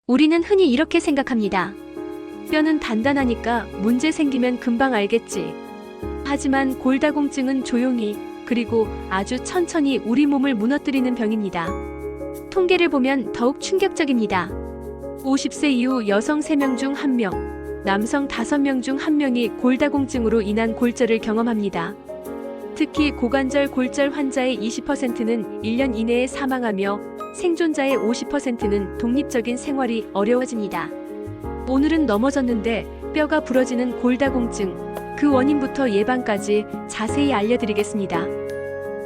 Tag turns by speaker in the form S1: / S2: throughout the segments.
S1: 우리는 흔히 이렇게 생각합니다. 뼈는 단단하니까 문제 생기면 금방 알겠지. 하지만 골다공증은 조용히, 그리고 아주 천천히 우리 몸을 무너뜨리는 병입니다. 통계를 보면 더욱 충격적입니다. 50세 이후 여성 3명 중 1명, 남성 5명 중 1명이 골다공증으로 인한 골절을 경험합니다. 특히 고관절 골절 환자의 20%는 1년 이내에 사망하며 생존자의 50%는 독립적인 생활이 어려워집니다. 오늘은 넘어졌는데 뼈가 부러지는 골다공증, 그 원인부터 예방까지 자세히 알려드리겠습니다.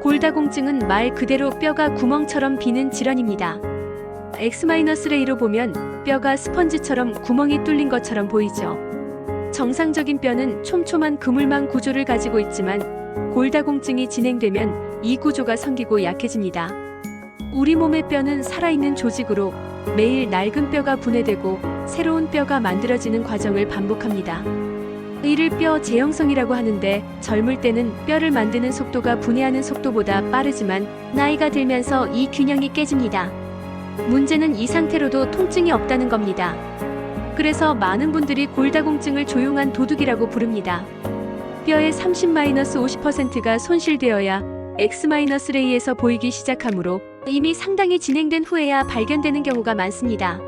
S1: 골다공증은 말 그대로 뼈가 구멍처럼 비는 질환입니다. X-레이로 보면 뼈가 스펀지처럼 구멍이 뚫린 것처럼 보이죠. 정상적인 뼈는 촘촘한 그물망 구조를 가지고 있지만 골다공증이 진행되면 이 구조가 생기고 약해집니다. 우리 몸의 뼈는 살아있는 조직으로 매일 낡은 뼈가 분해되고 새로운 뼈가 만들어지는 과정을 반복합니다. 이를 뼈 재형성이라고 하는데, 젊을 때는 뼈를 만드는 속도가 분해하는 속도보다 빠르지만 나이가 들면서 이 균형이 깨집니다. 문제는 이 상태로도 통증이 없다는 겁니다. 그래서 많은 분들이 골다공증을 조용한 도둑이라고 부릅니다. 뼈의 30-50%가 손실되어야 X-레이에서 보이기 시작하므로 이미 상당히 진행된 후에야 발견되는 경우가 많습니다.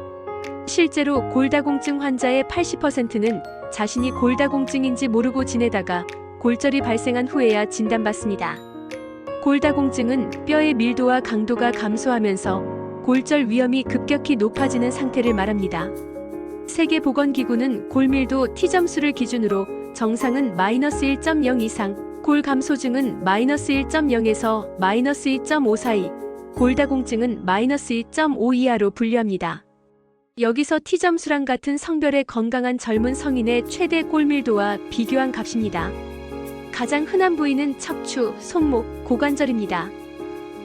S1: 실제로 골다공증 환자의 80%는 자신이 골다공증인지 모르고 지내다가 골절이 발생한 후에야 진단받습니다. 골다공증은 뼈의 밀도와 강도가 감소하면서 골절 위험이 급격히 높아지는 상태를 말합니다. 세계보건기구는 골밀도 T점수를 기준으로 정상은 -1.0 이상, 골 감소증은 -1.0에서 -2.5 사이, 골다공증은 -2.5 이하로 분류합니다. 여기서 T점수랑 같은 성별의 건강한 젊은 성인의 최대 골밀도와 비교한 값입니다. 가장 흔한 부위는 척추, 손목, 고관절입니다.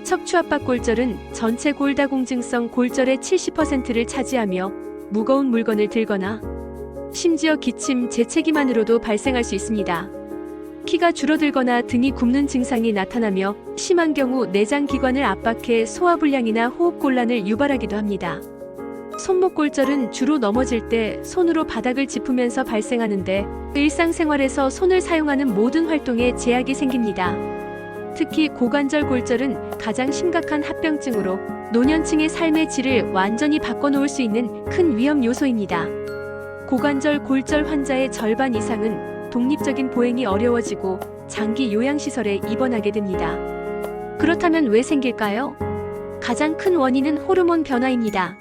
S1: 척추 압박 골절은 전체 골다공증성 골절의 70%를 차지하며 무거운 물건을 들거나 심지어 기침, 재채기만으로도 발생할 수 있습니다. 키가 줄어들거나 등이 굽는 증상이 나타나며 심한 경우 내장 기관을 압박해 소화불량이나 호흡곤란을 유발하기도 합니다. 손목 골절은 주로 넘어질 때 손으로 바닥을 짚으면서 발생하는데, 일상생활에서 손을 사용하는 모든 활동에 제약이 생깁니다. 특히 고관절 골절은 가장 심각한 합병증으로 노년층의 삶의 질을 완전히 바꿔놓을 수 있는 큰 위험 요소입니다. 고관절 골절 환자의 절반 이상은 독립적인 보행이 어려워지고 장기 요양시설에 입원하게 됩니다. 그렇다면 왜 생길까요? 가장 큰 원인은 호르몬 변화입니다.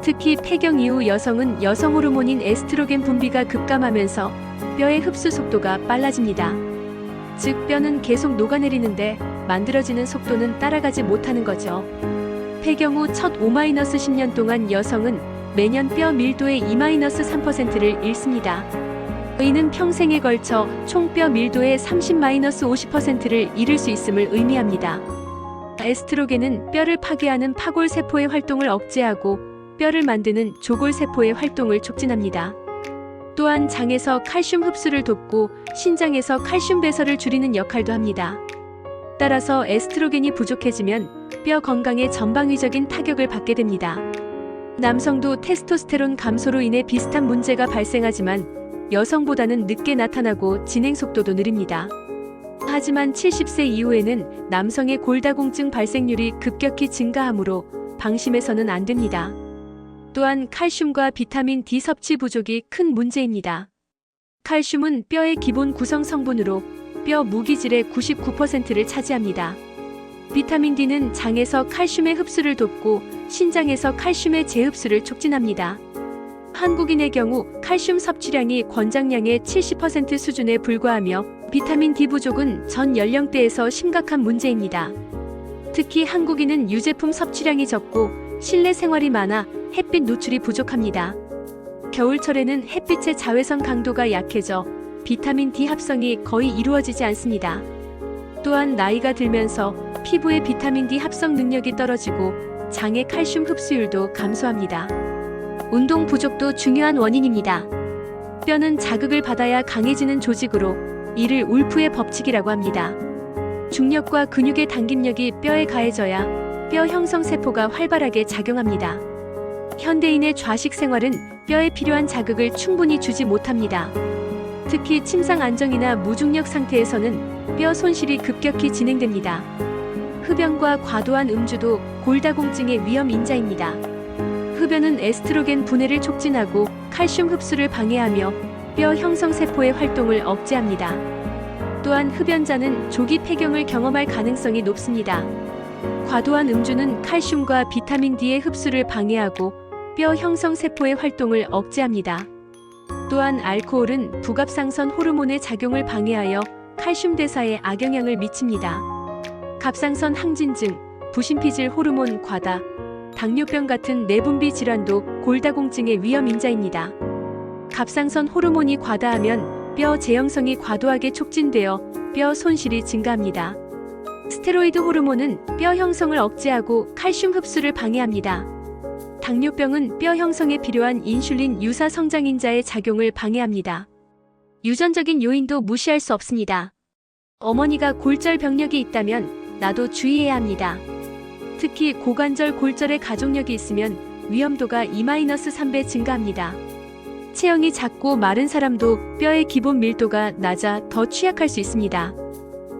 S1: 특히 폐경 이후 여성은 여성 호르몬인 에스트로겐 분비가 급감하면서 뼈의 흡수 속도가 빨라집니다. 즉 뼈는 계속 녹아내리는데 만들어지는 속도는 따라가지 못하는 거죠. 폐경 후 첫 5-10년 동안 여성은 매년 뼈 밀도의 2-3%를 잃습니다. 이는 평생에 걸쳐 총 뼈 밀도의 30-50%를 잃을 수 있음을 의미합니다. 에스트로겐은 뼈를 파괴하는 파골세포의 활동을 억제하고 뼈를 만드는 조골세포의 활동을 촉진합니다. 또한 장에서 칼슘 흡수를 돕고 신장에서 칼슘 배설을 줄이는 역할도 합니다. 따라서 에스트로겐이 부족해지면 뼈 건강에 전방위적인 타격을 받게 됩니다. 남성도 테스토스테론 감소로 인해 비슷한 문제가 발생하지만 여성보다는 늦게 나타나고 진행 속도도 느립니다. 하지만 70세 이후에는 남성의 골다공증 발생률이 급격히 증가하므로 방심해서는 안 됩니다. 또한 칼슘과 비타민 D 섭취 부족이 큰 문제입니다. 칼슘은 뼈의 기본 구성 성분으로 뼈 무기질의 99%를 차지합니다. 비타민 D는 장에서 칼슘의 흡수를 돕고 신장에서 칼슘의 재흡수를 촉진합니다. 한국인의 경우 칼슘 섭취량이 권장량의 70% 수준에 불과하며 비타민 D 부족은 전 연령대에서 심각한 문제입니다. 특히 한국인은 유제품 섭취량이 적고 실내 생활이 많아 햇빛 노출이 부족합니다. 겨울철에는 햇빛의 자외선 강도가 약해져 비타민 D 합성이 거의 이루어지지 않습니다. 또한 나이가 들면서 피부의 비타민 D 합성 능력이 떨어지고 장의 칼슘 흡수율도 감소합니다. 운동 부족도 중요한 원인입니다. 뼈는 자극을 받아야 강해지는 조직으로 이를 울프의 법칙이라고 합니다. 중력과 근육의 당김력이 뼈에 가해져야 뼈 형성 세포가 활발하게 작용합니다. 현대인의 좌식 생활은 뼈에 필요한 자극을 충분히 주지 못합니다. 특히 침상 안정이나 무중력 상태에서는 뼈 손실이 급격히 진행됩니다. 흡연과 과도한 음주도 골다공증의 위험 인자입니다. 흡연은 에스트로겐 분해를 촉진하고 칼슘 흡수를 방해하며 뼈 형성 세포의 활동을 억제합니다. 또한 흡연자는 조기 폐경을 경험할 가능성이 높습니다. 과도한 음주는 칼슘과 비타민 D의 흡수를 방해하고 뼈 형성 세포의 활동을 억제합니다. 또한 알코올은 부갑상선 호르몬의 작용을 방해하여 칼슘 대사에 악영향을 미칩니다. 갑상선 항진증, 부신피질 호르몬 과다, 당뇨병 같은 내분비 질환도 골다공증의 위험 인자입니다. 갑상선 호르몬이 과다하면 뼈 제형성이 과도하게 촉진되어 뼈 손실이 증가합니다. 스테로이드 호르몬은 뼈 형성을 억제하고 칼슘 흡수를 방해합니다. 당뇨병은 뼈 형성에 필요한 인슐린 유사 성장인자의 작용을 방해합니다. 유전적인 요인도 무시할 수 없습니다. 어머니가 골절 병력이 있다면 나도 주의해야 합니다. 특히 고관절 골절의 가족력이 있으면 위험도가 2-3배 증가합니다. 체형이 작고 마른 사람도 뼈의 기본 밀도가 낮아 더 취약할 수 있습니다.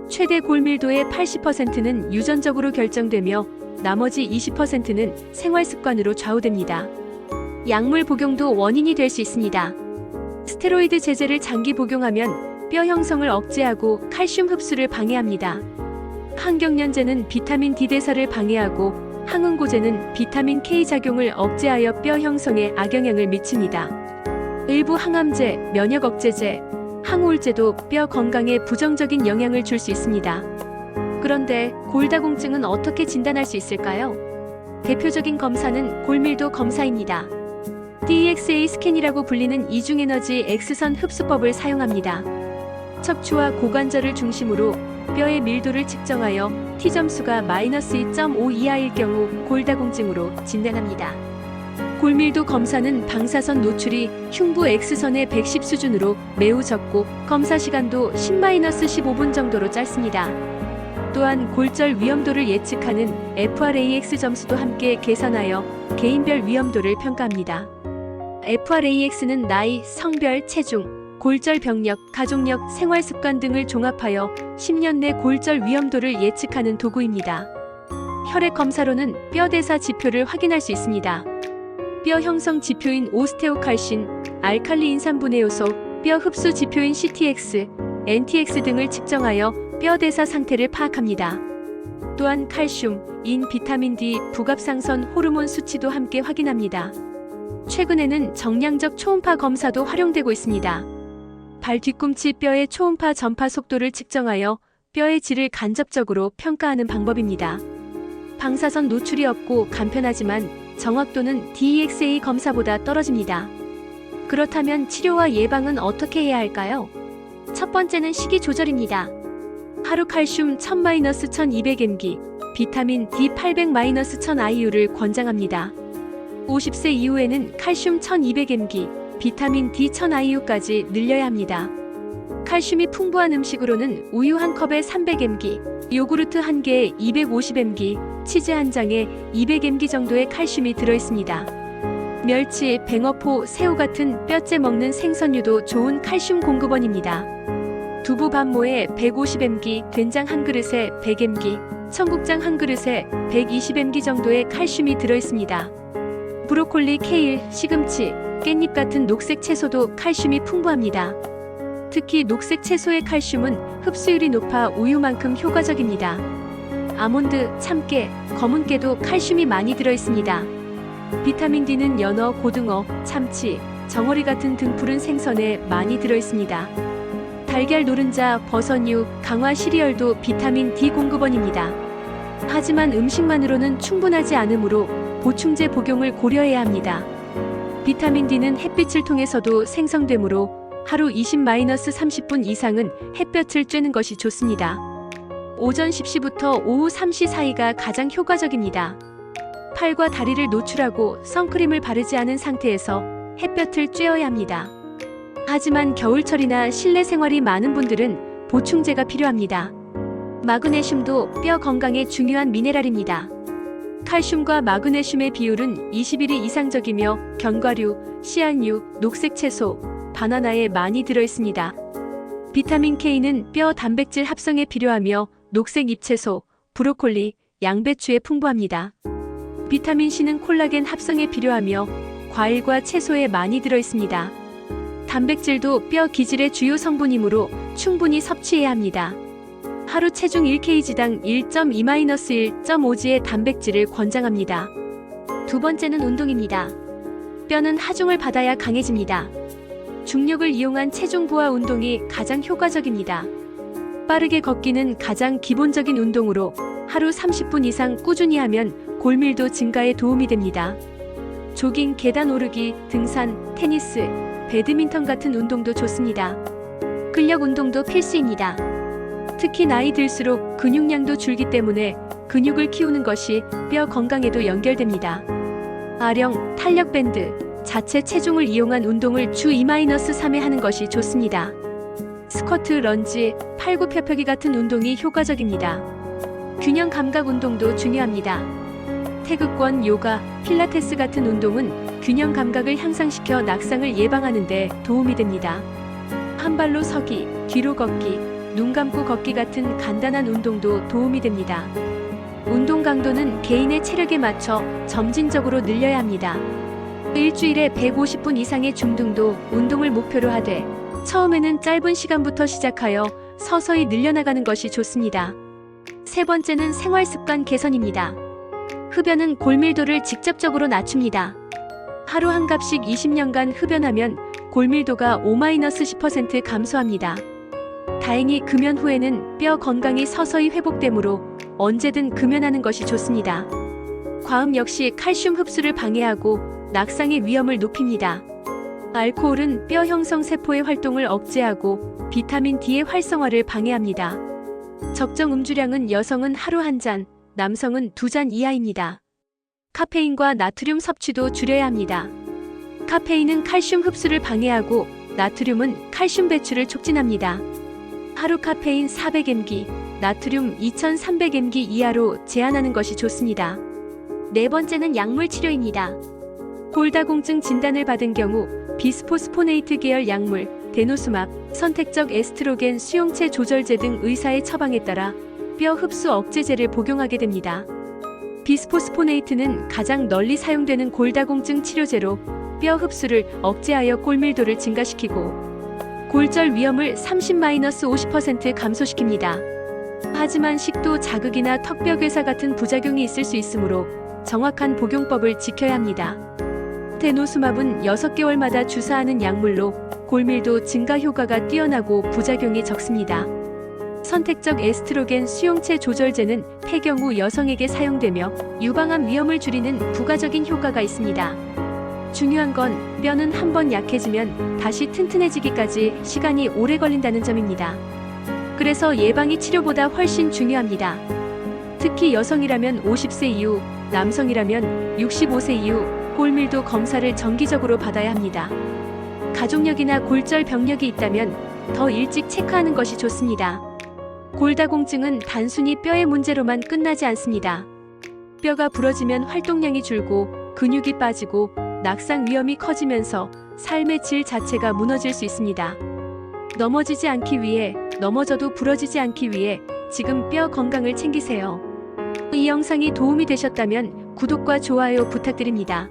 S1: 최대 골밀도의 80%는 유전적으로 결정되며 나머지 20%는 생활 습관으로 좌우됩니다. 약물 복용도 원인이 될 수 있습니다. 스테로이드 제제를 장기 복용하면 뼈 형성을 억제하고 칼슘 흡수를 방해합니다. 항경련제는 비타민 D 대사를 방해하고 항응고제는 비타민 K 작용을 억제하여 뼈 형성에 악영향을 미칩니다. 일부 항암제, 면역 억제제, 항우울제도 뼈 건강에 부정적인 영향을 줄 수 있습니다. 그런데 골다공증은 어떻게 진단할 수 있을까요? 대표적인 검사는 골밀도 검사입니다. DEXA 스캔이라고 불리는 이중에너지 X선 흡수법을 사용합니다. 척추와 고관절을 중심으로 뼈의 밀도를 측정하여 T점수가 -2.5 이하일 경우 골다공증으로 진단합니다. 골밀도 검사는 방사선 노출이 흉부 X선의 110 수준으로 매우 적고 검사 시간도 10-15분 정도로 짧습니다. 또한 골절 위험도를 예측하는 FRAX 점수도 함께 계산하여 개인별 위험도를 평가합니다. FRAX는 나이, 성별, 체중, 골절 병력, 가족력, 생활 습관 등을 종합하여 10년 내 골절 위험도를 예측하는 도구입니다. 혈액 검사로는 뼈 대사 지표를 확인할 수 있습니다. 뼈 형성 지표인 오스테오칼신, 알칼리 인산분해 요소, 뼈 흡수 지표인 CTX, NTX 등을 측정하여 뼈 대사 상태를 파악합니다. 또한 칼슘, 인, 비타민 D, 부갑상선 호르몬 수치도 함께 확인합니다. 최근에는 정량적 초음파 검사도 활용되고 있습니다. 발 뒤꿈치 뼈의 초음파 전파 속도를 측정하여 뼈의 질을 간접적으로 평가하는 방법입니다. 방사선 노출이 없고 간편하지만 정확도는 DEXA 검사보다 떨어집니다. 그렇다면 치료와 예방은 어떻게 해야 할까요? 첫 번째는 식이 조절입니다. 하루 칼슘 1000-1200mg, 비타민 D 800-1000IU를 권장합니다. 50세 이후에는 칼슘 1200mg, 비타민 D 1000IU까지 늘려야 합니다. 칼슘이 풍부한 음식으로는 우유 한 컵에 300mg, 요구르트 한 개에 250mg, 치즈 한 장에 200mg 정도의 칼슘이 들어있습니다. 멸치, 뱅어포, 새우 같은 뼈째 먹는 생선류도 좋은 칼슘 공급원입니다. 두부 반모에 150mg, 된장 한 그릇에 100mg, 청국장 한 그릇에 120mg 정도의 칼슘이 들어있습니다. 브로콜리, 케일, 시금치, 깻잎 같은 녹색 채소도 칼슘이 풍부합니다. 특히 녹색 채소의 칼슘은 흡수율이 높아 우유만큼 효과적입니다. 아몬드, 참깨, 검은깨도 칼슘이 많이 들어있습니다. 비타민 D는 연어, 고등어, 참치, 정어리 같은 등푸른 생선에 많이 들어있습니다. 달걀, 노른자, 버섯류, 강화 시리얼도 비타민 D 공급원입니다. 하지만 음식만으로는 충분하지 않으므로 보충제 복용을 고려해야 합니다. 비타민 D는 햇빛을 통해서도 생성되므로 하루 20-30분 이상은 햇볕을 쬐는 것이 좋습니다. 오전 10시부터 오후 3시 사이가 가장 효과적입니다. 팔과 다리를 노출하고 선크림을 바르지 않은 상태에서 햇볕을 쬐어야 합니다. 하지만 겨울철이나 실내 생활이 많은 분들은 보충제가 필요합니다. 마그네슘도 뼈 건강에 중요한 미네랄입니다. 칼슘과 마그네슘의 비율은 21이 이상적이며 견과류, 씨앗류, 녹색 채소, 바나나에 많이 들어있습니다. 비타민 K는 뼈 단백질 합성에 필요하며 녹색 잎채소, 브로콜리, 양배추에 풍부합니다. 비타민 C는 콜라겐 합성에 필요하며 과일과 채소에 많이 들어있습니다. 단백질도 뼈 기질의 주요 성분이므로 충분히 섭취해야 합니다. 하루 체중 1kg당 1.2-1.5g의 단백질을 권장합니다. 두 번째는 운동입니다. 뼈는 하중을 받아야 강해집니다. 중력을 이용한 체중 부하 운동이 가장 효과적입니다. 빠르게 걷기는 가장 기본적인 운동으로 하루 30분 이상 꾸준히 하면 골밀도 증가에 도움이 됩니다. 조깅, 계단 오르기, 등산, 테니스, 배드민턴 같은 운동도 좋습니다. 근력 운동도 필수입니다. 특히 나이 들수록 근육량도 줄기 때문에 근육을 키우는 것이 뼈 건강에도 연결됩니다. 아령, 탄력 밴드, 자체 체중을 이용한 운동을 주 2-3회 하는 것이 좋습니다. 스쿼트, 런지, 팔굽혀펴기 같은 운동이 효과적입니다. 균형 감각 운동도 중요합니다. 태극권, 요가, 필라테스 같은 운동은 균형 감각을 향상시켜 낙상을 예방하는 데 도움이 됩니다. 한 발로 서기, 뒤로 걷기, 눈 감고 걷기 같은 간단한 운동도 도움이 됩니다. 운동 강도는 개인의 체력에 맞춰 점진적으로 늘려야 합니다. 일주일에 150분 이상의 중등도 운동을 목표로 하되 처음에는 짧은 시간부터 시작하여 서서히 늘려나가는 것이 좋습니다. 세 번째는 생활습관 개선입니다. 흡연은 골밀도를 직접적으로 낮춥니다. 하루 한 갑씩 20년간 흡연하면 골밀도가 5-10% 감소합니다. 다행히 금연 후에는 뼈 건강이 서서히 회복되므로 언제든 금연하는 것이 좋습니다. 과음 역시 칼슘 흡수를 방해하고 낙상의 위험을 높입니다. 알코올은 뼈 형성 세포의 활동을 억제하고 비타민 D의 활성화를 방해합니다. 적정 음주량은 여성은 하루 1잔, 남성은 2잔 이하입니다. 카페인과 나트륨 섭취도 줄여야 합니다. 카페인은 칼슘 흡수를 방해하고 나트륨은 칼슘 배출을 촉진합니다. 하루 카페인 400mg, 나트륨 2300mg 이하로 제한하는 것이 좋습니다. 네 번째는 약물 치료입니다. 골다공증 진단을 받은 경우 비스포스포네이트 계열 약물, 데노스맙, 선택적 에스트로겐 수용체 조절제 등 의사의 처방에 따라 뼈 흡수 억제제를 복용하게 됩니다. 비스포스포네이트는 가장 널리 사용되는 골다공증 치료제로 뼈 흡수를 억제하여 골밀도를 증가시키고 골절 위험을 30-50% 감소시킵니다. 하지만 식도 자극이나 턱뼈 괴사 같은 부작용이 있을 수 있으므로 정확한 복용법을 지켜야 합니다. 데노스맙은 6개월마다 주사하는 약물로 골밀도 증가 효과가 뛰어나고 부작용이 적습니다. 선택적 에스트로겐 수용체 조절제는 폐경 후 여성에게 사용되며 유방암 위험을 줄이는 부가적인 효과가 있습니다. 중요한 건 뼈는 한번 약해지면 다시 튼튼해지기까지 시간이 오래 걸린다는 점입니다. 그래서 예방이 치료보다 훨씬 중요합니다. 특히 여성이라면 50세 이후, 남성이라면 65세 이후 골밀도 검사를 정기적으로 받아야 합니다. 가족력이나 골절 병력이 있다면 더 일찍 체크하는 것이 좋습니다. 골다공증은 단순히 뼈의 문제로만 끝나지 않습니다. 뼈가 부러지면 활동량이 줄고 근육이 빠지고 낙상 위험이 커지면서 삶의 질 자체가 무너질 수 있습니다. 넘어지지 않기 위해, 넘어져도 부러지지 않기 위해 지금 뼈 건강을 챙기세요. 이 영상이 도움이 되셨다면 구독과 좋아요 부탁드립니다.